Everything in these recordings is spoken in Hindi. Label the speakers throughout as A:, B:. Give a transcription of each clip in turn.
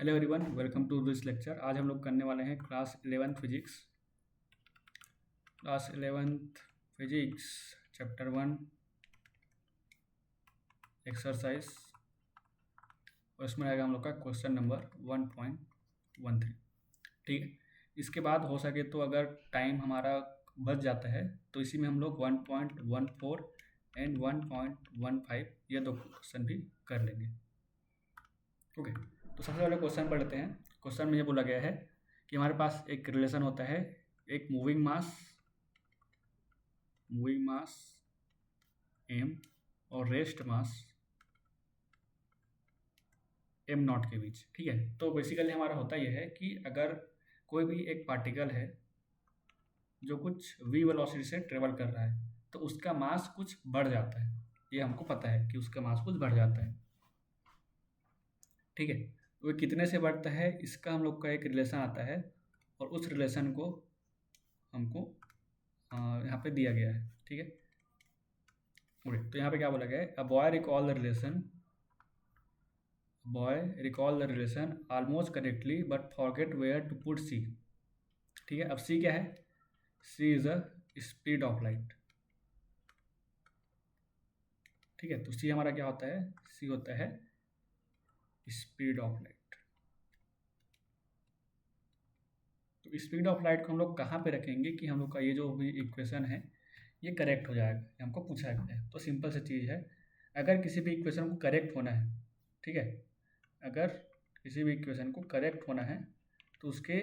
A: Hello everyone, welcome to this lecture. आज हम लोग करने वाले हैं class 11th physics chapter 1 exercise, और इसमें आएगा हम लोग का क्वेश्चन नंबर 1.13। ठीक है, इसके बाद हो सके तो अगर टाइम हमारा बच जाता है तो इसी में हम लोग 1.14 एंड 1.15 ये दो क्वेश्चन भी कर लेंगे। ओके, तो सबसे पहले क्वेश्चन पढ़ लेते हैं। क्वेश्चन में ये बोला गया है कि हमारे पास एक रिलेशन होता है, एक मूविंग मास m और रेस्ट मास m0 के बीच। ठीक है, तो बेसिकली हमारा होता यह है कि अगर कोई भी एक पार्टिकल है जो कुछ v वेलोसिटी से ट्रेवल कर रहा है तो उसका मास कुछ बढ़ जाता है। ये हमको पता है कि उसका मास कुछ बढ़ जाता है। ठीक है, तो वो कितने से बढ़ता है इसका हम लोग का एक रिलेशन आता है, और उस रिलेशन को हमको यहाँ पे दिया गया है। ठीक है, ओके, तो यहाँ पे क्या बोला गया है, a boy recall the relation almost correctly but forget where to put C. ठीक है, अब सी क्या है, C is a speed of light. ठीक है, तो सी हमारा क्या होता है, सी होता है स्पीड ऑफ लाइट। तो स्पीड ऑफ लाइट को हम लोग कहाँ पे रखेंगे कि हम लोग का ये जो भी इक्वेशन है ये करेक्ट हो जाएगा, ये हमको पूछा गया है। तो सिंपल सी चीज़ है, अगर किसी भी इक्वेशन को करेक्ट होना है, ठीक है, अगर किसी भी इक्वेशन को करेक्ट होना है तो उसके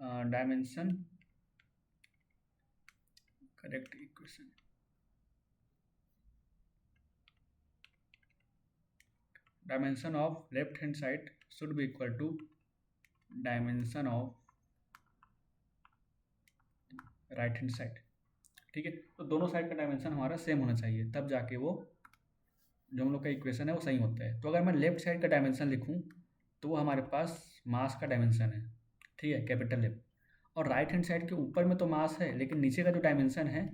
A: dimension correct equation dimension of left hand side should be equal to dimension of right hand side. ठीक है, तो दोनों साइड का डायमेंशन हमारा सेम होना चाहिए, तब जाके वो जो हम लोग का इक्वेशन है वो सही होता है। तो अगर मैं लेफ्ट साइड का डायमेंशन लिखूं तो वो हमारे पास मास का डायमेंशन है, ठीक है, कैपिटल एफ। और राइट हैंड साइड के ऊपर में तो मास है लेकिन नीचे का जो डायमेंशन है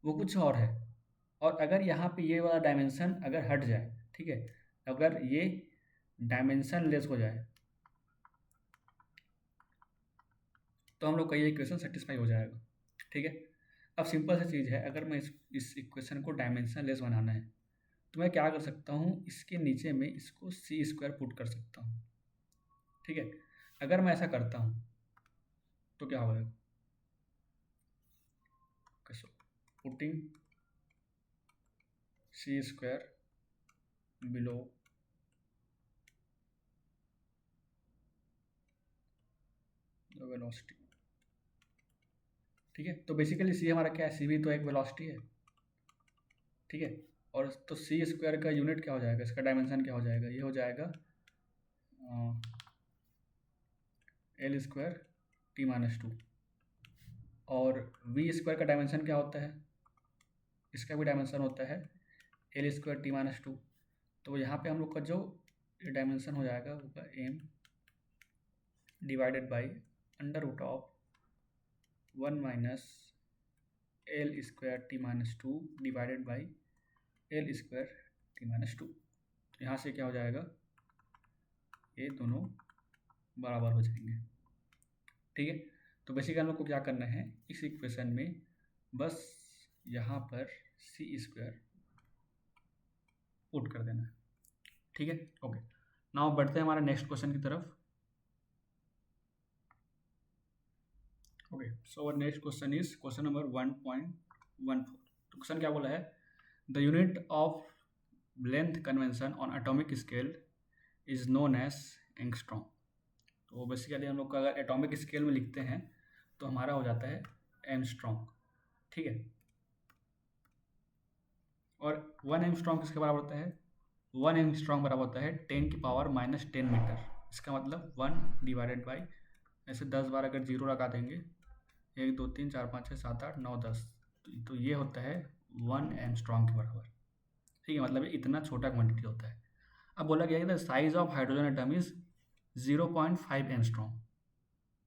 A: वो कुछ और है। और अगर यहाँ पे ये वाला डायमेंशन अगर हट जाए, ठीक है, अगर ये डायमेंशन लेस हो जाए तो हम लोग का ये इक्वेशन सेटिस्फाई हो जाएगा। ठीक है, अब सिंपल सी चीज़ है, अगर मैं इस इक्वेशन को डायमेंशन लेस बनाना है तो मैं क्या कर सकता हूँ, इसके नीचे में इसको सी स्क्वायर पुट कर सकता हूँ। ठीक है, अगर मैं ऐसा करता हूँ तो क्या होगा, putting C square below the velocity. ठीक है, तो बेसिकली सी हमारा क्या है, सी भी तो एक वेलोसिटी है। ठीक है, और तो सी स्क्वायर का यूनिट क्या हो जाएगा, इसका डायमेंशन क्या हो जाएगा, ये हो जाएगा L square T minus to. और वी स्क्वायर का डायमेंशन क्या होता है, इसका भी डायमेंशन होता है L square T minus two. तो यहाँ पे हम लोग का जो डायमेंशन हो जाएगा वो M divided by under root of 1 minus L square T minus two divided by L square T minus two. तो यहाँ से क्या हो जाएगा, ये दोनों बराबर हो जाएंगे। ठीक है, तो बेसिकली हम लोग को क्या करना है, इस इक्वेशन में बस यहाँ पर सी स्क्वायर पुट कर देना है। ठीक है, ओके, नाउ बढ़ते हैं हमारे नेक्स्ट क्वेश्चन की तरफ। Okay, so our next question is question number 1.14। तो क्वेश्चन क्या बोला है, the unit of length convention on atomic scale is known as angstrom. तो बेसिकली हम लोग का अगर एटॉमिक स्केल में लिखते हैं तो हमारा हो जाता है एंगस्ट्रॉम। ठीक है, और 1 एंगस्ट्रॉम किसके बराबर होता है, 1 एंगस्ट्रॉम बराबर होता है 10 की पावर -10 मीटर। इसका मतलब 1 डिवाइडेड बाई, ऐसे 10 बार अगर जीरो लगा देंगे, 1 2 3 4 5 6 7 8 9 10, तो ये होता है 1 एंगस्ट्रॉम के बराबर। ठीक है, मतलब ये इतना छोटा क्वांटिटी होता है। अब बोला गया है the size of hydrogen atom is 0.5 angstrom.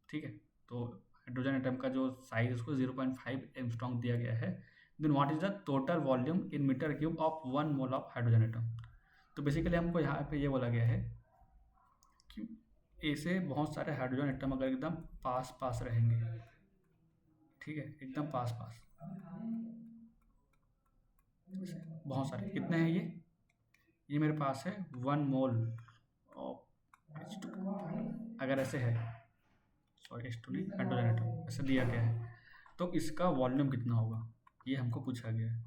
A: ठीक है, तो हाइड्रोजन एटम का जो साइज उसको 0.5 एंगस्ट्रॉम दिया गया है। Then what is the total volume in metre cube of 1 mole of hydrogen atom. तो बेसिकली हमको यहाँ पे ये बोला गया है कि ए से बहुत सारे हाइड्रोजन एटम अगर एकदम पास पास रहेंगे, ठीक है, एकदम पास पास, बहुत सारे, कितने हैं ये मेरे पास है 1 मोल ऑफ H2 अगर ऐसे है, सॉरी H2 नहीं, हाइड्रोजन एटम ऐसे दिया गया है, तो इसका वॉल्यूम कितना होगा ये हमको पूछा गया है।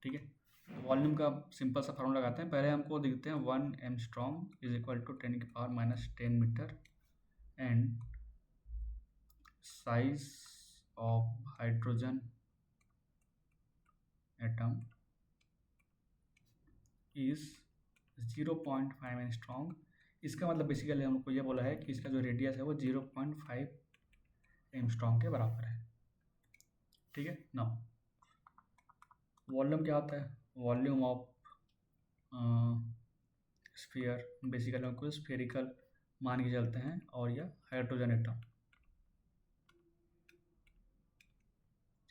A: ठीक है, वॉल्यूम का सिंपल सा फार्मूला लगाते हैं। पहले हमको देखते हैं 1 angstrom is equal to 10⁻⁻10 metre and size of hydrogen atom is 0.5 angstrom. इसका मतलब बेसिकली हमको ये बोला है कि इसका जो रेडियस है वो 0.5 एंगस्ट्रॉम के बराबर है। ठीक है ना। वॉल्यूम क्या होता है? वॉल्यूम ऑफ स्फीयर, बेसिकली हमको स्फेरिकल मान के चलते हैं, और यह हाइड्रोजन एटम,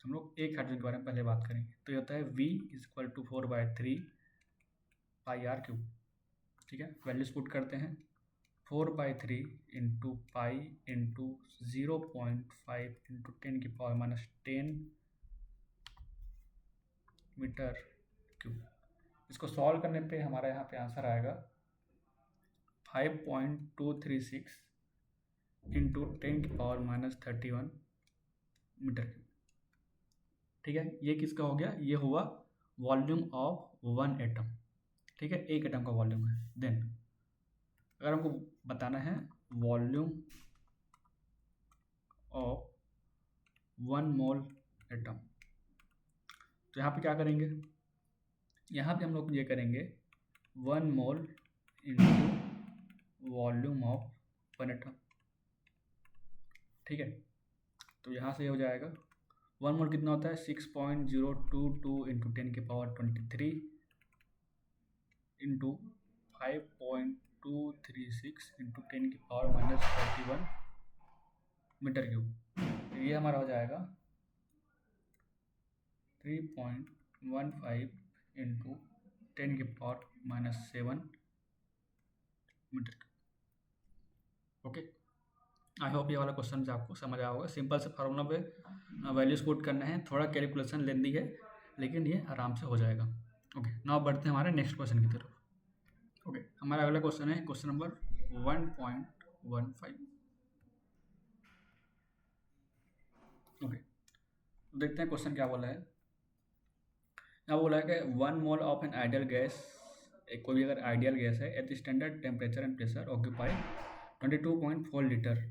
A: हम लोग एक हाइड्रोजन के बारे में पहले बात करेंगे। तो ये होता है V = 4/3 πr³। ठीक है, वैल्यूज पुट करते हैं। 4/3 into pi into 0.5 into 10⁻⁻10 metre cube. इसको सॉल्व करने पे हमारा यहाँ पे आंसर आएगा 5.236 इंटू 10⁻31 मीटर क्यूब। ठीक है, ये किसका हो गया? ये हुआ वॉल्यूम ऑफ 1 एटम। ठीक है, एक एटम का वॉल्यूम है। देन अगर हमको बताना है वॉल्यूम ऑफ 1 मोल एटम, तो यहाँ पे क्या करेंगे? यहाँ पे हम लोग ये करेंगे 1 mole into volume of 1 atom. ठीक है, तो यहाँ से हो जाएगा 1 मोल कितना होता है? 6.022 into 10⁻23 into 5.236 into 10⁻31 metre cube. तो ये हमारा हो जाएगा 3.15 into 10⁻⁻7 metre cube. Okay, I hope ये वाला क्वेश्चन से आपको समझ आया होगा। सिंपल से फार्मूला पे वैल्यूज पुट करना है, थोड़ा कैलकुलेशन लेंदी है, लेकिन ये आराम से हो जाएगा। ओके, नाउ बढ़ते हैं हमारे नेक्स्ट क्वेश्चन की तरफ। ओके, हमारा अगला क्वेश्चन है क्वेश्चन नंबर 1.15। ओके, तो देखते हैं क्वेश्चन क्या बोला है। यहाँ बोला है कि 1 mole of an ideal gas, कोई भी अगर आइडियल गैस है, at standard temperature and pressure occupy 22.4 litre,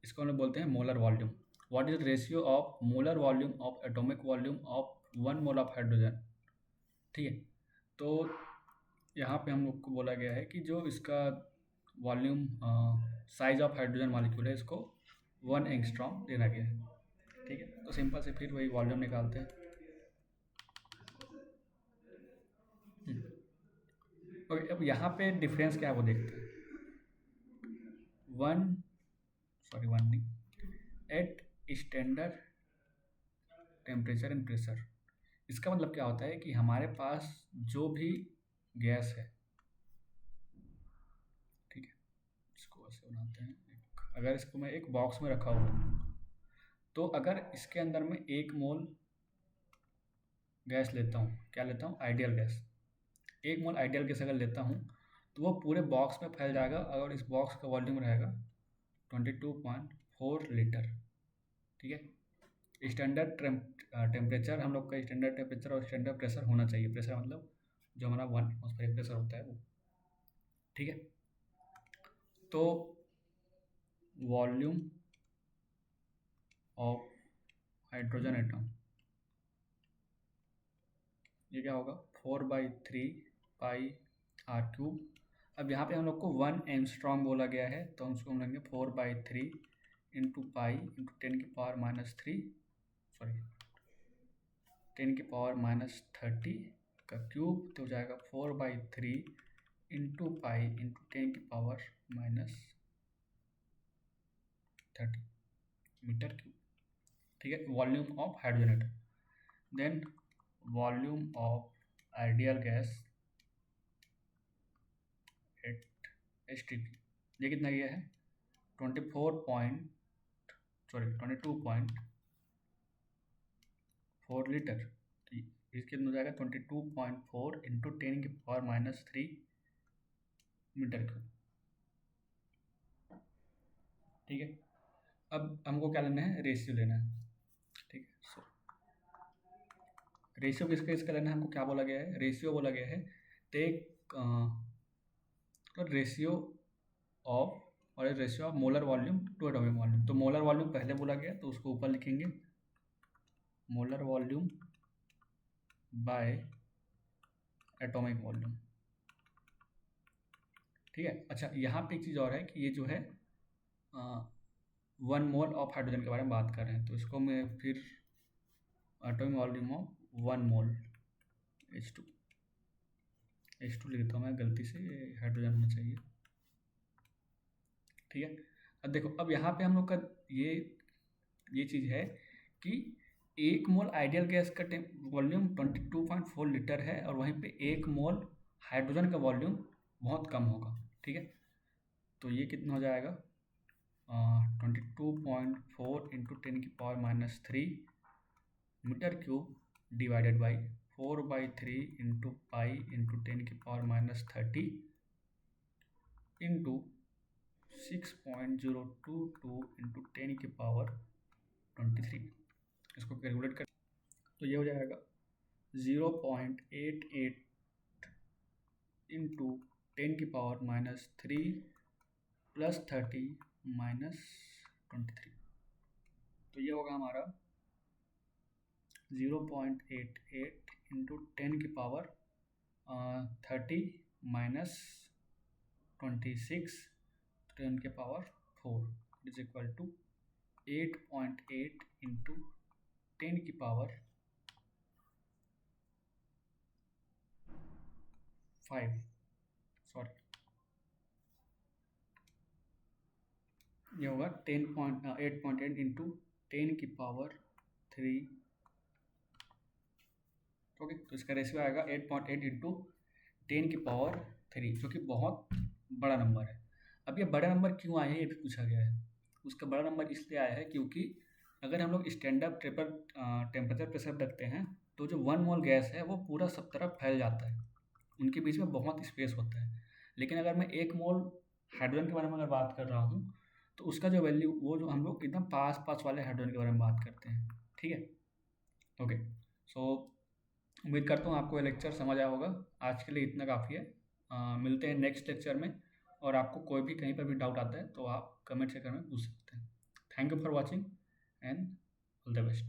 A: इसको हम लोग बोलते हैं molar volume. What is ratio of molar volume of atomic volume of 1 mole of hydrogen. ठीक है, तो यहाँ पे हम लोग को बोला गया है कि जो इसका volume size of hydrogen molecule है, इसको 1 एंगस्ट्रॉम देना गया है। ठीक है, तो सिंपल से फिर वही वॉल्यूम निकालते हैं। ओके, अब यहाँ पे डिफरेंस क्या है वो देखते हैं। 1 नहीं, at standard temperature and pressure, इसका मतलब क्या होता है कि हमारे पास जो भी गैस है, ठीक है, इसको ऐसे बनाते हैं, अगर इसको मैं एक बॉक्स में रखा हुआ, तो अगर इसके अंदर में 1 मोल गैस लेता हूँ, क्या लेता हूँ? Ideal gas. 1 मोल आइडियल गैस अगर लेता हूँ तो वो पूरे बॉक्स में फैल जाएगा, अगर इस बॉक्स का वॉल्यूम रहेगा 22.4 लीटर। ठीक है, स्टैंडर्ड टेम्परेचर, हम लोग का स्टैंडर्ड टेम्परेचर और स्टैंडर्ड प्रेशर होना चाहिए। प्रेशर मतलब जो हमारा 1 एटमॉस्फेरिक प्रेशर होता है वो। ठीक है, तो वॉल्यूम ऑफ हाइड्रोजन एटम, ये क्या होगा? 4/3 पाई r³। अब यहाँ पे हम लोग को 1 एंगस्ट्रॉम बोला गया है, तो उसको हम लेंगे 4/3 इंटू पाई इंटू 10⁻⁻3 सॉरी 10⁻⁻30 का क्यूब, तो हो जाएगा 4/3 into pi into 10⁻⁻30 metre cube. ठीक है, volume of hydrogen atom. Then volume of ideal gas at STP, ये कितना गया है 22.4 लीटर। तो इसके अंदर हो जाएगा 22.4 इंटू 10⁻³ मीटर क्यूब। ठीक है, अब हमको क्या लेना है, रेशियो लेना है। ठीक है, सो रेशियो किसका इसका लेना है, हमको क्या बोला गया है, रेशियो बोला गया है टेक रेशियो ऑफ और ratio of molar volume to atomic volume. तो मोलर वॉल्यूम पहले बोला गया तो उसको ऊपर लिखेंगे, molar volume by atomic volume. ठीक है, अच्छा यहाँ पे एक चीज़ और है कि ये जो है 1 मोल ऑफ हाइड्रोजन के बारे में बात कर रहे हैं, तो इसको मैं फिर atomic volume of 1 mole H2 लिखता हूँ मैं, गलती से हाइड्रोजन होना चाहिए। ठीक है, अब देखो, अब यहाँ पे हम लोग का ये चीज़ है कि 1 मोल आइडियल गैस का वॉल्यूम 22.4 लीटर है और वहीं पे 1 मोल हाइड्रोजन का वॉल्यूम बहुत कम होगा। ठीक है, तो ये कितना हो जाएगा 22.4 into 10⁻³ metre cube divided by 4/3 into pi into 10⁻³ into 6.022 into 10⁻23। इसको कैलकुलेट कर तो ये हो जाएगा 0.88 इंटू 10⁻³ प्लस 30 माइनस 23। तो ये होगा हमारा 0.88 into 10⁻30 minus 26 10⁻4 is equal to 8.8 into 10⁻5। Sorry, ये होगा 8.8 इंटू 10⁻3। ओके, तो इसका रेशियो आएगा 8.8 इंटू 10⁻3, जो कि बहुत बड़ा नंबर है। अब ये बड़ा नंबर क्यों आया है ये भी पूछा गया है। उसका बड़ा नंबर इसलिए आया है क्योंकि अगर हम लोग स्टैंडर्ड टेम्परेचर प्रेशर रखते हैं तो जो 1 मोल गैस है वो पूरा सब तरफ फैल जाता है, उनके बीच में बहुत स्पेस होता है। लेकिन अगर मैं 1 मोल हाइड्रोजन के बारे में अगर बात कर रहा हूँ तो उसका जो वैल्यू, वो जो हम लोग एकदम पास वाले हाइड्रोजन के बारे में बात करते हैं। ठीक है, ओके, सो उम्मीद करता हूँ आपको ये लेक्चर समझ आया होगा। आज के लिए इतना काफ़ी है। मिलते हैं नेक्स्ट लेक्चर में, और आपको कोई भी कहीं पर भी डाउट आता है तो आप कमेंट सेक्शन में पूछ सकते हैं। Thank you for watching and all the best.